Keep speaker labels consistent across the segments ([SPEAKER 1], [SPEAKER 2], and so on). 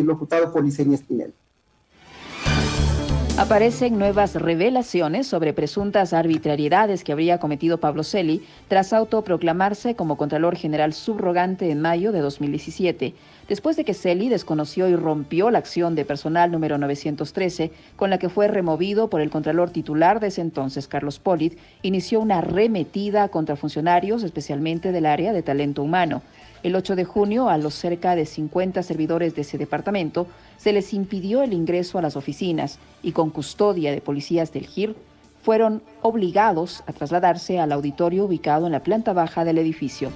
[SPEAKER 1] locutado por Licenia Espinel.
[SPEAKER 2] Aparecen nuevas revelaciones sobre presuntas arbitrariedades que habría cometido Pablo Celi tras autoproclamarse como Contralor General subrogante en mayo de 2017, después de que Celi desconoció y rompió la acción de personal número 913, con la que fue removido por el Contralor titular de ese entonces, Carlos Polit. Inició una arremetida contra funcionarios, especialmente del área de talento humano. El 8 de junio, a los cerca de 50 servidores de ese departamento, se les impidió el ingreso a las oficinas y, con custodia de policías del GIR, fueron obligados a trasladarse al auditorio ubicado en la planta baja del edificio.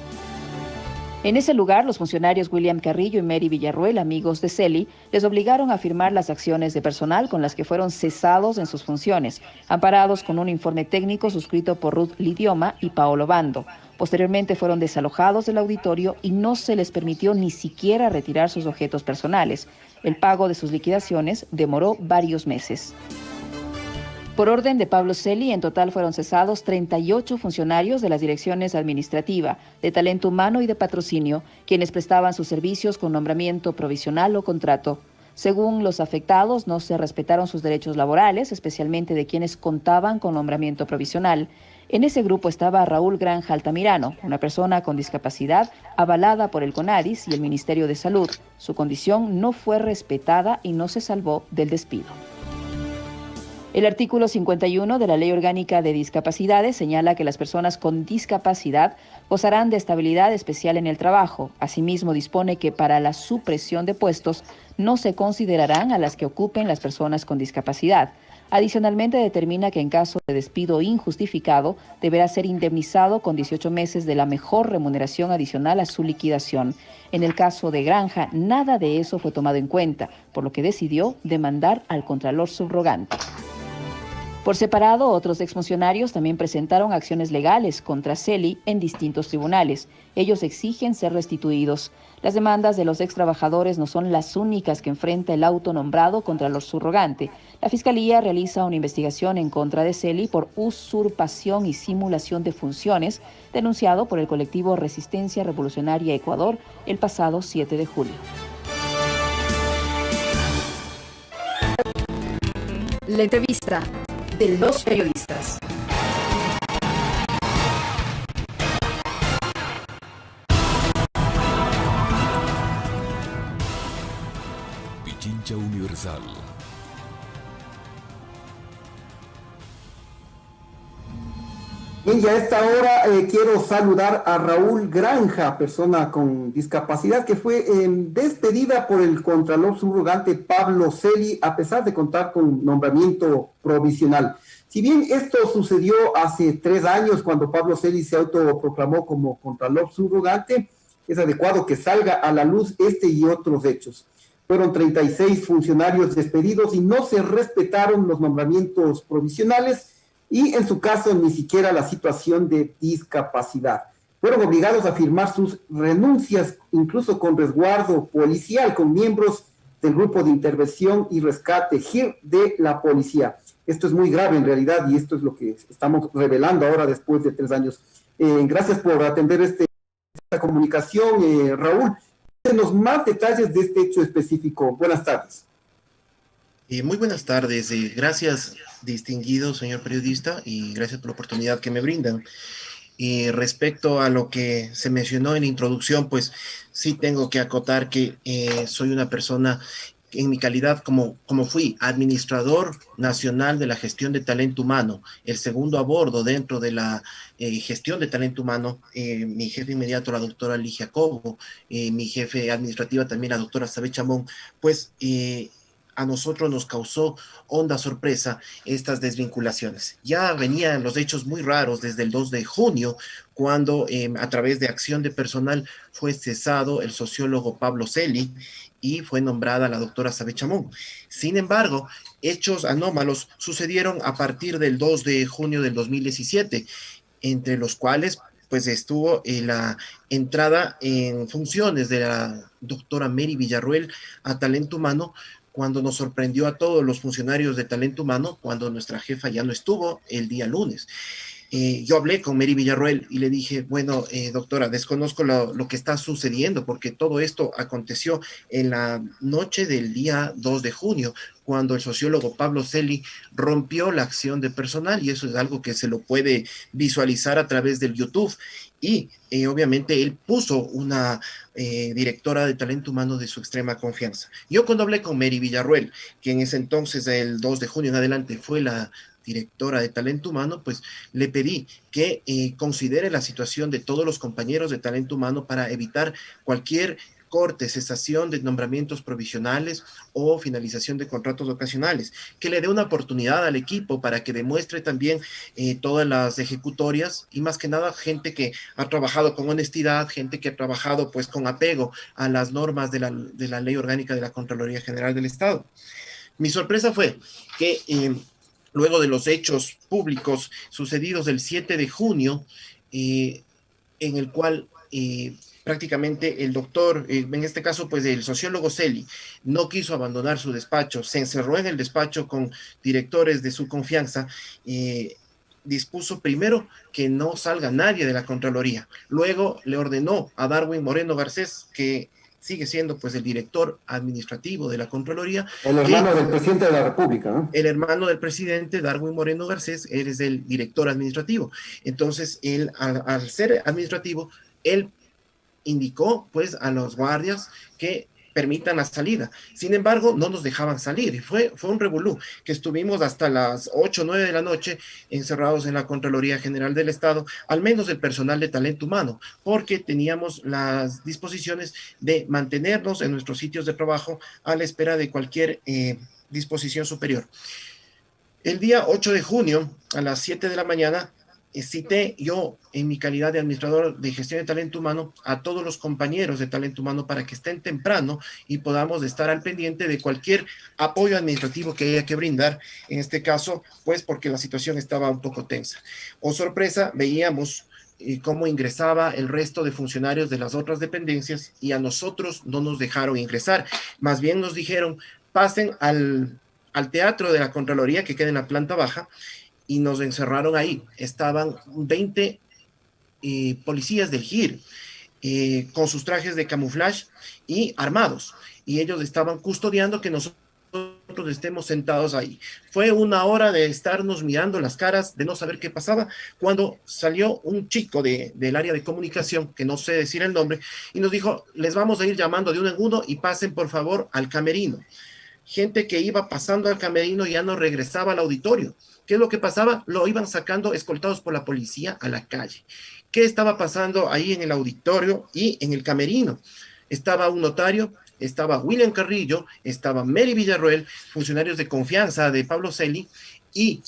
[SPEAKER 2] En ese lugar, los funcionarios William Carrillo y Mary Villarruel, amigos de Celi, les obligaron a firmar las acciones de personal con las que fueron cesados en sus funciones, amparados con un informe técnico suscrito por Ruth Lidioma y Paolo Bando. Posteriormente fueron desalojados del auditorio y no se les permitió ni siquiera retirar sus objetos personales. El pago de sus liquidaciones demoró varios meses. Por orden de Pablo Celi, en total fueron cesados 38 funcionarios de las direcciones administrativa, de talento humano y de patrocinio, quienes prestaban sus servicios con nombramiento provisional o contrato. Según los afectados, no se respetaron sus derechos laborales, especialmente de quienes contaban con nombramiento provisional. En ese grupo estaba Raúl Granja Altamirano, una persona con discapacidad avalada por el CONADIS y el Ministerio de Salud. Su condición no fue respetada y no se salvó del despido. El artículo 51 de la Ley Orgánica de Discapacidades señala que las personas con discapacidad gozarán de estabilidad especial en el trabajo. Asimismo, dispone que para la supresión de puestos no se considerarán a las que ocupen las personas con discapacidad. Adicionalmente, determina que en caso de despido injustificado, deberá ser indemnizado con 18 meses de la mejor remuneración adicional a su liquidación. En el caso de Granja, nada de eso fue tomado en cuenta, por lo que decidió demandar al Contralor subrogante. Por separado, otros exfuncionarios también presentaron acciones legales contra Celi en distintos tribunales. Ellos exigen ser restituidos. Las demandas de los extrabajadores no son las únicas que enfrenta el autonombrado Contralor subrogante. La Fiscalía realiza una investigación en contra de Celi por usurpación y simulación de funciones, denunciado por el colectivo Resistencia Revolucionaria Ecuador el pasado 7 de julio.
[SPEAKER 3] La entrevista de los periodistas.
[SPEAKER 4] Pichincha Universal.
[SPEAKER 1] Bien, y a esta hora quiero saludar a Raúl Granja, persona con discapacidad, que fue despedida por el Contralor subrogante Pablo Celi, a pesar de contar con nombramiento provisional. Si bien esto sucedió hace 3 años, cuando Pablo Celi se autoproclamó como Contralor subrogante, es adecuado que salga a la luz este y otros hechos. Fueron 36 funcionarios despedidos y no se respetaron los nombramientos provisionales, y en su caso ni siquiera la situación de discapacidad. Fueron obligados a firmar sus renuncias, incluso con resguardo policial, con miembros del Grupo de Intervención y Rescate GIR de la policía. Esto es muy grave en realidad y esto es lo que estamos revelando ahora después de 3 años. Gracias por atender esta comunicación, Raúl. Denos más detalles de este hecho específico. Buenas tardes.
[SPEAKER 5] Muy buenas tardes, gracias distinguido señor periodista y gracias por la oportunidad que me brindan. Respecto a lo que se mencionó en la introducción, pues sí tengo que acotar que soy una persona en mi calidad como fui administrador nacional de la gestión de talento humano, el segundo a bordo dentro de la gestión de talento humano, mi jefe inmediato, la doctora Ligia Cobo, mi jefe administrativa también, la doctora Sabé Chamón, pues a nosotros nos causó honda sorpresa estas desvinculaciones. Ya venían los hechos muy raros desde el 2 de junio, cuando a través de acción de personal fue cesado el sociólogo Pablo Celi y fue nombrada la doctora Sabé Chamón. Sin embargo, hechos anómalos sucedieron a partir del 2 de junio del 2017, entre los cuales pues estuvo la entrada en funciones de la doctora Mary Villarruel a Talento Humano, cuando nos sorprendió a todos los funcionarios de Talento Humano, cuando nuestra jefa ya no estuvo el día lunes. yo hablé con Mary Villarroel y le dije, bueno, doctora, desconozco lo que está sucediendo, porque todo esto aconteció en la noche del día 2 de junio, cuando el sociólogo Pablo Celi rompió la acción de personal, y eso es algo que se lo puede visualizar a través del YouTube. Y obviamente él puso una directora de talento humano de su extrema confianza. Yo cuando hablé con Mary Villarroel, que en ese entonces, el 2 de junio en adelante, fue la directora de talento humano, pues le pedí que considere la situación de todos los compañeros de talento humano para evitar cualquier corte, cesación de nombramientos provisionales o finalización de contratos ocasionales, que le dé una oportunidad al equipo para que demuestre también todas las ejecutorias, y más que nada gente que ha trabajado con honestidad, gente que ha trabajado pues con apego a las normas de la Ley Orgánica de la Contraloría General del Estado. Mi sorpresa fue que luego de los hechos públicos sucedidos el 7 de junio, en el cual prácticamente el doctor, en este caso pues el sociólogo Celi, no quiso abandonar su despacho, se encerró en el despacho con directores de su confianza, dispuso primero que no salga nadie de la Contraloría, luego le ordenó a Darwin Moreno Garcés, que sigue siendo pues el director administrativo de la Contraloría.
[SPEAKER 1] El hermano del presidente de la República, ¿no?
[SPEAKER 5] El hermano del presidente, Darwin Moreno Garcés, él es el director administrativo. Entonces, él, al ser administrativo, él indicó pues a los guardias que permitan la salida. Sin embargo, no nos dejaban salir. Fue un revolú, que estuvimos hasta las 8 o 9 de la noche encerrados en la Contraloría General del Estado, al menos el personal de talento humano, porque teníamos las disposiciones de mantenernos en nuestros sitios de trabajo a la espera de cualquier disposición superior. El día 8 de junio, a las 7 de la mañana, cité yo, en mi calidad de administrador de gestión de talento humano, a todos los compañeros de talento humano para que estén temprano y podamos estar al pendiente de cualquier apoyo administrativo que haya que brindar, en este caso, pues porque la situación estaba un poco tensa. Oh sorpresa, veíamos cómo ingresaba el resto de funcionarios de las otras dependencias, y a nosotros no nos dejaron ingresar. Más bien nos dijeron, pasen al teatro de la Contraloría, que queda en la planta baja, y nos encerraron ahí. Estaban 20 policías del GIR con sus trajes de camuflaje y armados, y ellos estaban custodiando que nosotros estemos sentados ahí. Fue una hora de estarnos mirando las caras, de no saber qué pasaba, cuando salió un chico del área de comunicación, que no sé decir el nombre, y nos dijo, les vamos a ir llamando de uno en uno y pasen por favor al camerino. Gente que iba pasando al camerino ya no regresaba al auditorio. ¿Qué es lo que pasaba? Lo iban sacando escoltados por la policía a la calle. ¿Qué estaba pasando ahí en el auditorio y en el camerino? Estaba un notario, estaba William Carrillo, estaba Mary Villarroel, funcionarios de confianza de Pablo Celi, y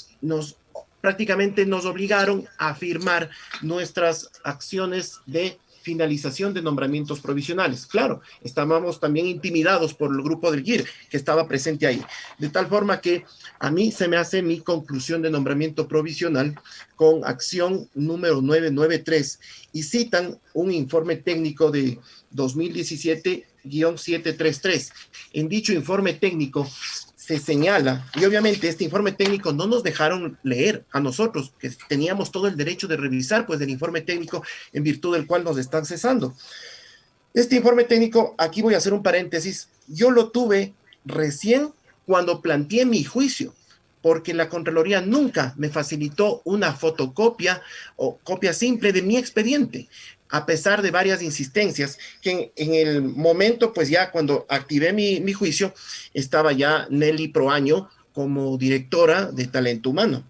[SPEAKER 5] prácticamente nos obligaron a firmar nuestras acciones de finalización de nombramientos provisionales. Claro, estábamos también intimidados por el grupo del GIR que estaba presente ahí, de tal forma que a mí se me hace mi conclusión de nombramiento provisional con acción número 993, y citan un informe técnico de 2017-733. En dicho informe técnico se señala, y obviamente este informe técnico no nos dejaron leer a nosotros, que teníamos todo el derecho de revisar pues el informe técnico en virtud del cual nos están cesando. Este informe técnico, aquí voy a hacer un paréntesis, yo lo tuve recién cuando planteé mi juicio, porque la Contraloría nunca me facilitó una fotocopia o copia simple de mi expediente, a pesar de varias insistencias, que en el momento, pues ya cuando activé mi juicio, estaba ya Nelly Proaño como directora de talento humano.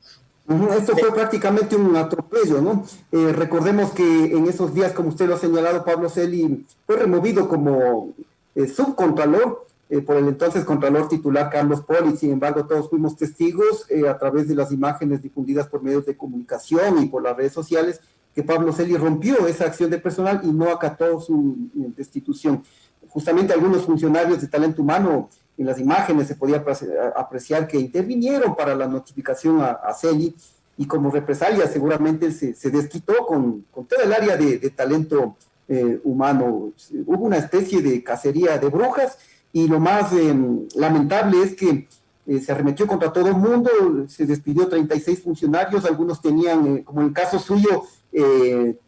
[SPEAKER 1] Esto fue prácticamente un atropello, ¿no? Recordemos que en esos días, como usted lo ha señalado, Pablo Celi fue removido como subcontralor por el entonces contralor titular Carlos Poli. Sin embargo, todos fuimos testigos a través de las imágenes difundidas por medios de comunicación y por las redes sociales, que Pablo Celi rompió esa acción de personal y no acató su destitución. Justamente algunos funcionarios de talento humano, en las imágenes se podía apreciar que intervinieron para la notificación a Celi, y como represalia seguramente se desquitó con todo el área de talento humano. Hubo una especie de cacería de brujas, y lo más lamentable es que se arremetió contra todo el mundo, se despidió 36 funcionarios, algunos tenían, como en el caso suyo,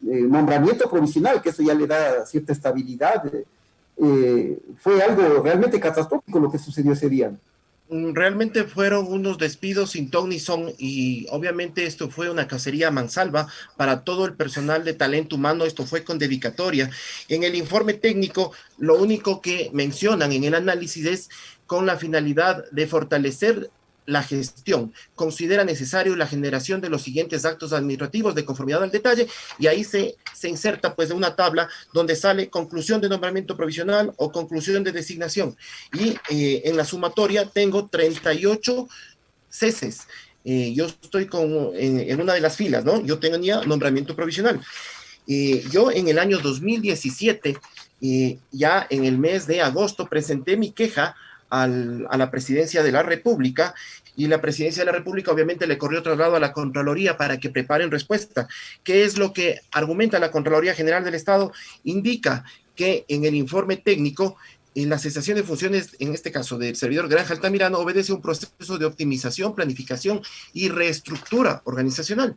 [SPEAKER 1] nombramiento provisional, que eso ya le da cierta estabilidad. Fue algo realmente catastrófico lo que sucedió ese día.
[SPEAKER 5] Realmente fueron unos despidos sin ton ni son, y obviamente esto fue una cacería a mansalva para todo el personal de talento humano. Esto fue con dedicatoria. En el informe técnico, lo único que mencionan en el análisis es con la finalidad de fortalecer la gestión. Considera necesario la generación de los siguientes actos administrativos de conformidad al detalle, y ahí se inserta pues de una tabla donde sale conclusión de nombramiento provisional o conclusión de designación, y en la sumatoria tengo 38 ceses. Yo estoy en una de las filas, ¿no? Yo tenía nombramiento provisional. Yo en el año 2017, ya en el mes de agosto, presenté mi queja a la Presidencia de la República, y la Presidencia de la República obviamente le corrió traslado a la Contraloría para que preparen respuesta. ¿Qué es lo que argumenta la Contraloría General del Estado? Indica que en el informe técnico, en la cesación de funciones, en este caso del servidor Granja Altamirano, obedece a un proceso de optimización, planificación y reestructura organizacional.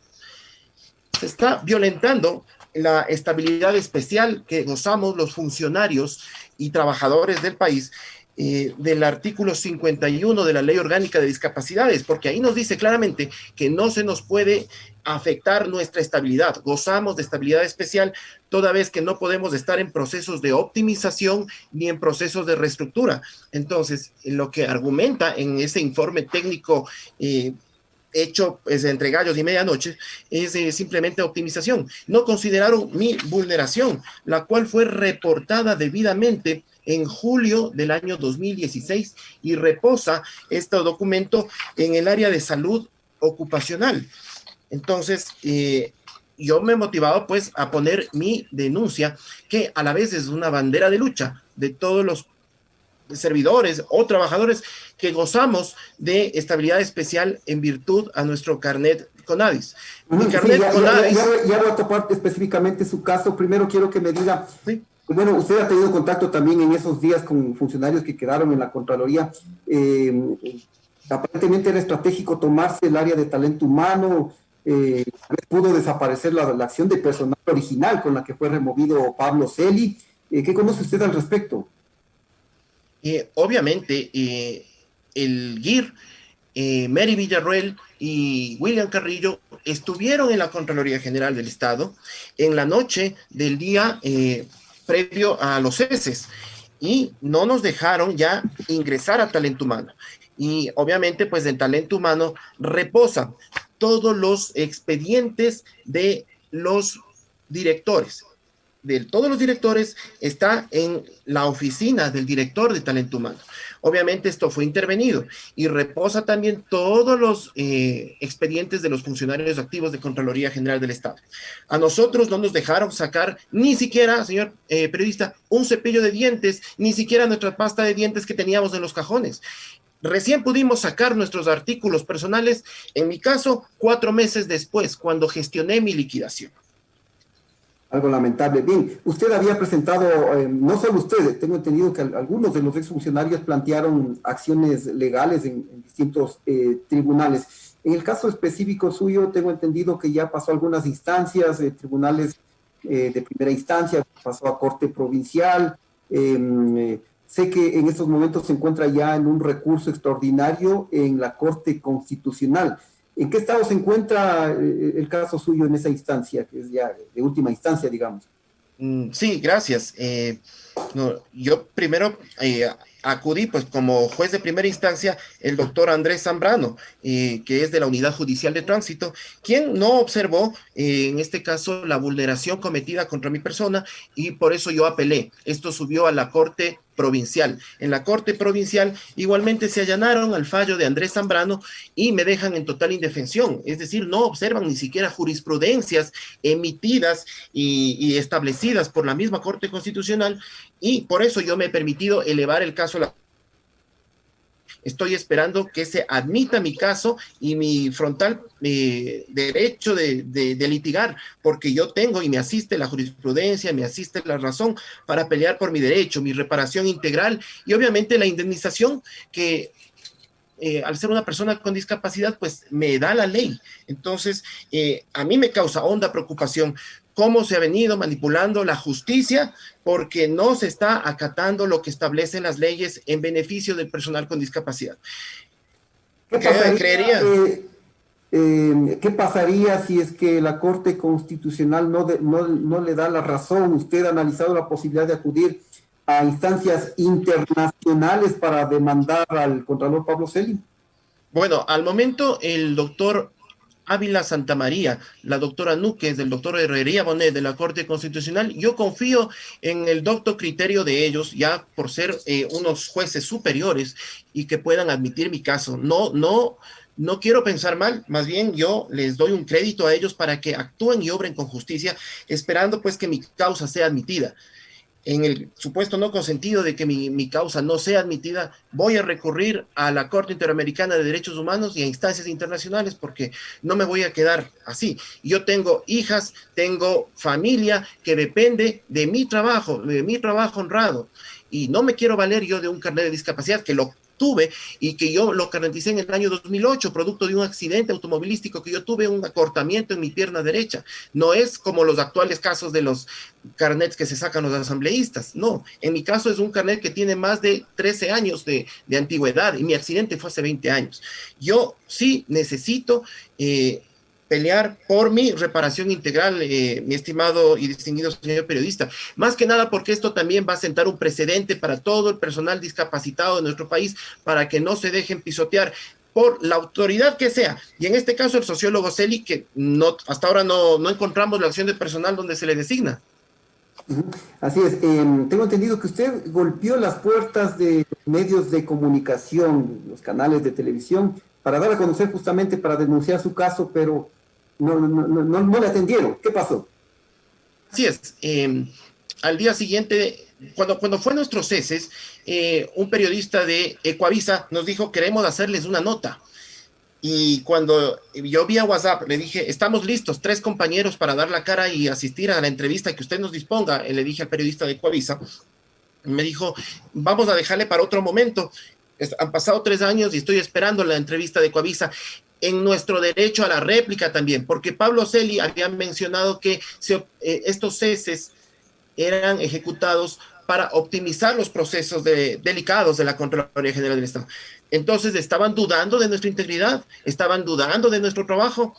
[SPEAKER 5] Se está violentando la estabilidad especial que gozamos los funcionarios y trabajadores del país, del artículo 51 de la Ley Orgánica de Discapacidades, porque ahí nos dice claramente que no se nos puede afectar nuestra estabilidad. Gozamos de estabilidad especial toda vez que no podemos estar en procesos de optimización ni en procesos de reestructura. Entonces, lo que argumenta en ese informe técnico hecho pues, entre gallos y medianoche, es simplemente optimización. No consideraron mi vulneración, la cual fue reportada debidamente en julio del año 2016 y reposa este documento en el área de salud ocupacional. Entonces, yo me he motivado pues a poner mi denuncia, que a la vez es una bandera de lucha de todos los servidores o trabajadores que gozamos de estabilidad especial en virtud a nuestro carnet CONADIS. Mi carnet CONADIS...
[SPEAKER 1] Ya voy a topar específicamente su caso. Primero quiero que me diga... ¿Sí? Bueno, usted ha tenido contacto también en esos días con funcionarios que quedaron en la Contraloría. Aparentemente era estratégico tomarse el área de talento humano. Pudo desaparecer la acción de personal original con la que fue removido Pablo Celi. ¿Qué conoce usted al respecto?
[SPEAKER 5] Obviamente, el GIR, Mary Villarroel y William Carrillo estuvieron en la Contraloría General del Estado en la noche del día previo a los ceses, y no nos dejaron ya ingresar a talento humano. Y obviamente, pues el talento humano reposa todos los expedientes de los directores. De todos los directores está en la oficina del director de talento humano. Obviamente esto fue intervenido y reposa también todos los expedientes de los funcionarios activos de Contraloría General del Estado. A nosotros no nos dejaron sacar ni siquiera, señor periodista, un cepillo de dientes, ni siquiera nuestra pasta de dientes que teníamos en los cajones. Recién pudimos sacar nuestros artículos personales, en mi caso, 4 meses después, cuando gestioné mi liquidación.
[SPEAKER 1] Algo lamentable. Bien, usted había presentado, no solo usted, tengo entendido que algunos de los exfuncionarios plantearon acciones legales en distintos tribunales. En el caso específico suyo, tengo entendido que ya pasó algunas instancias, tribunales de primera instancia, pasó a Corte Provincial. Sé que en estos momentos se encuentra ya en un recurso extraordinario en la Corte Constitucional. ¿En qué estado se encuentra el caso suyo en esa instancia, que es ya de última instancia, digamos?
[SPEAKER 5] Sí, gracias. Yo primero acudí, pues como juez de primera instancia, el doctor Andrés Zambrano, que es de la Unidad Judicial de Tránsito, quien no observó, en este caso, la vulneración cometida contra mi persona, y por eso yo apelé. Esto subió a la Corte Provincial. En la Corte Provincial igualmente se allanaron al fallo de Andrés Zambrano y me dejan en total indefensión, es decir, no observan ni siquiera jurisprudencias emitidas y establecidas por la misma Corte Constitucional, y por eso yo me he permitido elevar el caso. Estoy esperando que se admita mi caso y mi frontal derecho de litigar, porque yo tengo y me asiste la jurisprudencia, me asiste la razón para pelear por mi derecho, mi reparación integral y obviamente la indemnización que al ser una persona con discapacidad, pues me da la ley. Entonces, a mí me causa honda preocupación cómo se ha venido manipulando la justicia porque no se está acatando lo que establecen las leyes en beneficio del personal con discapacidad.
[SPEAKER 1] ¿Qué pasaría si es que la Corte Constitucional no le da la razón? ¿Usted ha analizado la posibilidad de acudir a instancias internacionales para demandar al Contralor Pablo Celi?
[SPEAKER 5] Bueno, al momento el doctor Ávila Santamaría, la doctora Núquez, del doctor Herrería Bonet de la Corte Constitucional, yo confío en el docto criterio de ellos, ya por ser unos jueces superiores y que puedan admitir mi caso. No quiero pensar mal, más bien yo les doy un crédito a ellos para que actúen y obren con justicia, esperando pues que mi causa sea admitida. En el supuesto no consentido de que mi causa no sea admitida, voy a recurrir a la Corte Interamericana de Derechos Humanos y a instancias internacionales porque no me voy a quedar así. Yo tengo hijas, tengo familia que depende de mi trabajo honrado, y no me quiero valer yo de un carnet de discapacidad que lo tuve y que yo lo carneticé en el año 2008, producto de un accidente automovilístico que yo tuve un acortamiento en mi pierna derecha. No es como los actuales casos de los carnets que se sacan los asambleístas, no. En mi caso es un carnet que tiene más de 13 años de antigüedad y mi accidente fue hace 20 años. Yo sí necesito pelear por mi reparación integral, mi estimado y distinguido señor periodista. Más que nada porque esto también va a sentar un precedente para todo el personal discapacitado de nuestro país, para que no se dejen pisotear por la autoridad que sea. Y en este caso el sociólogo Celi, que hasta ahora no encontramos la acción de personal donde se le designa.
[SPEAKER 1] Así es. Tengo entendido que usted golpeó las puertas de medios de comunicación, los canales de televisión, para dar a conocer justamente, para denunciar su caso, pero no le atendieron. ¿Qué pasó?
[SPEAKER 5] Así es. Al día siguiente, cuando fue nuestros ceses, un periodista de Ecuavisa nos dijo: queremos hacerles una nota. Y cuando yo vía WhatsApp le dije: estamos listos, 3 compañeros para dar la cara y asistir a la entrevista que usted nos disponga. Le dije al periodista de Ecuavisa, me dijo: vamos a dejarle para otro momento. Han pasado 3 años y estoy esperando la entrevista de Ecuavisa. En nuestro derecho a la réplica también, porque Pablo Celi había mencionado que estos ceses eran ejecutados para optimizar los procesos delicados de la Contraloría General del Estado. Entonces estaban dudando de nuestra integridad, estaban dudando de nuestro trabajo.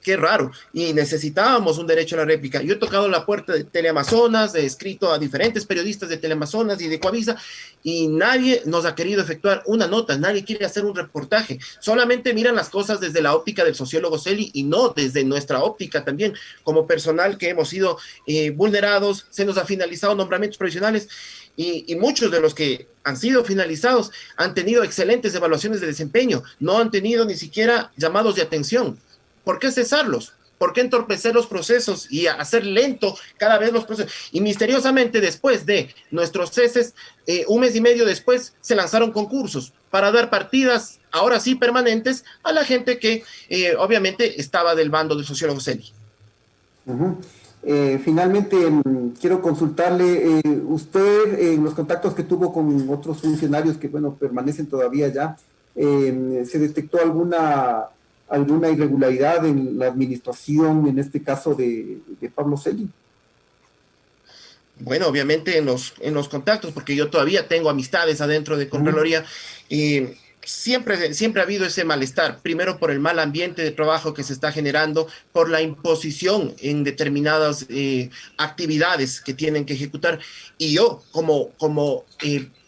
[SPEAKER 5] Qué raro, y necesitábamos un derecho a la réplica. Yo he tocado la puerta de Teleamazonas, he escrito a diferentes periodistas de Teleamazonas y de Ecuavisa, y nadie nos ha querido efectuar una nota, nadie quiere hacer un reportaje, solamente miran las cosas desde la óptica del sociólogo Celi y no desde nuestra óptica también, como personal que hemos sido vulnerados, se nos ha finalizado nombramientos provisionales, y muchos de los que han sido finalizados han tenido excelentes evaluaciones de desempeño, no han tenido ni siquiera llamados de atención. ¿Por qué cesarlos? ¿Por qué entorpecer los procesos y hacer lento cada vez los procesos? Y misteriosamente, después de nuestros ceses, 1 mes y medio después, se lanzaron concursos para dar partidas, ahora sí permanentes, a la gente que obviamente estaba del bando del sociólogo Celi.
[SPEAKER 1] Finalmente, quiero consultarle, usted, en los contactos que tuvo con otros funcionarios que, bueno, permanecen todavía ya, ¿se detectó alguna irregularidad en la administración, en este caso de Pablo Celi?
[SPEAKER 5] Bueno, obviamente en los contactos, porque yo todavía tengo amistades adentro de Contraloría, siempre ha habido ese malestar, primero por el mal ambiente de trabajo que se está generando, por la imposición en determinadas actividades que tienen que ejecutar, y yo como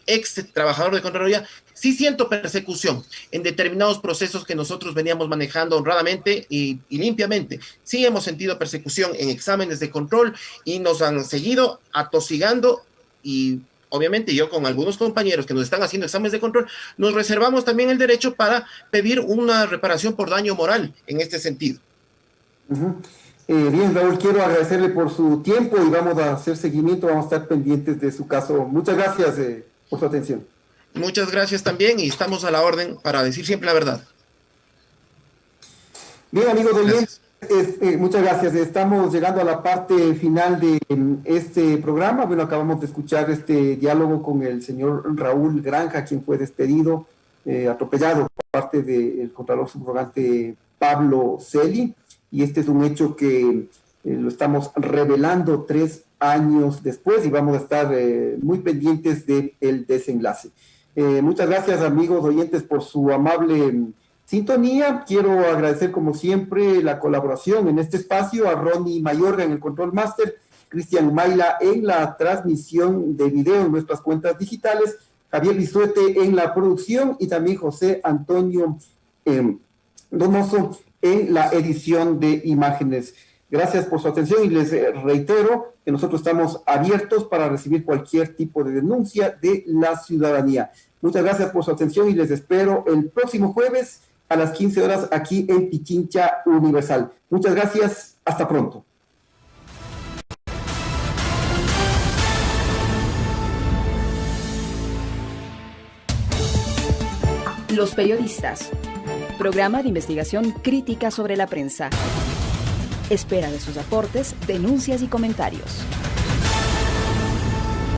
[SPEAKER 5] ex trabajador de Contraloría, sí siento persecución en determinados procesos que nosotros veníamos manejando honradamente y limpiamente. Sí hemos sentido persecución en exámenes de control y nos han seguido atosigando, y obviamente yo con algunos compañeros que nos están haciendo exámenes de control, nos reservamos también el derecho para pedir una reparación por daño moral en este sentido.
[SPEAKER 1] Bien, Raúl, quiero agradecerle por su tiempo y vamos a hacer seguimiento, vamos a estar pendientes de su caso. Muchas gracias por su atención.
[SPEAKER 5] Muchas gracias también, y estamos a la orden para decir siempre la verdad.
[SPEAKER 1] Bien, amigos oyentes, muchas gracias. Estamos llegando a la parte final de este programa. Bueno, acabamos de escuchar este diálogo con el señor Raúl Granja, quien fue despedido atropellado por parte del contralor subrogante Pablo Celi, y este es un hecho que lo estamos revelando 3 años después y vamos a estar muy pendientes del desenlace. Muchas gracias, amigos oyentes, por su amable sintonía. Quiero agradecer, como siempre, la colaboración en este espacio a Ronnie Mayorga en el Control Master, Cristian Maila en la transmisión de video en nuestras cuentas digitales, Javier Bisuete en la producción y también José Antonio Donoso en la edición de imágenes. Gracias por su atención y les reitero que nosotros estamos abiertos para recibir cualquier tipo de denuncia de la ciudadanía. Muchas gracias por su atención y les espero el próximo jueves a las 15 horas aquí en Pichincha Universal. Muchas gracias, hasta pronto.
[SPEAKER 3] Los periodistas. Programa de investigación crítica sobre la prensa. Espera de sus aportes, denuncias y comentarios.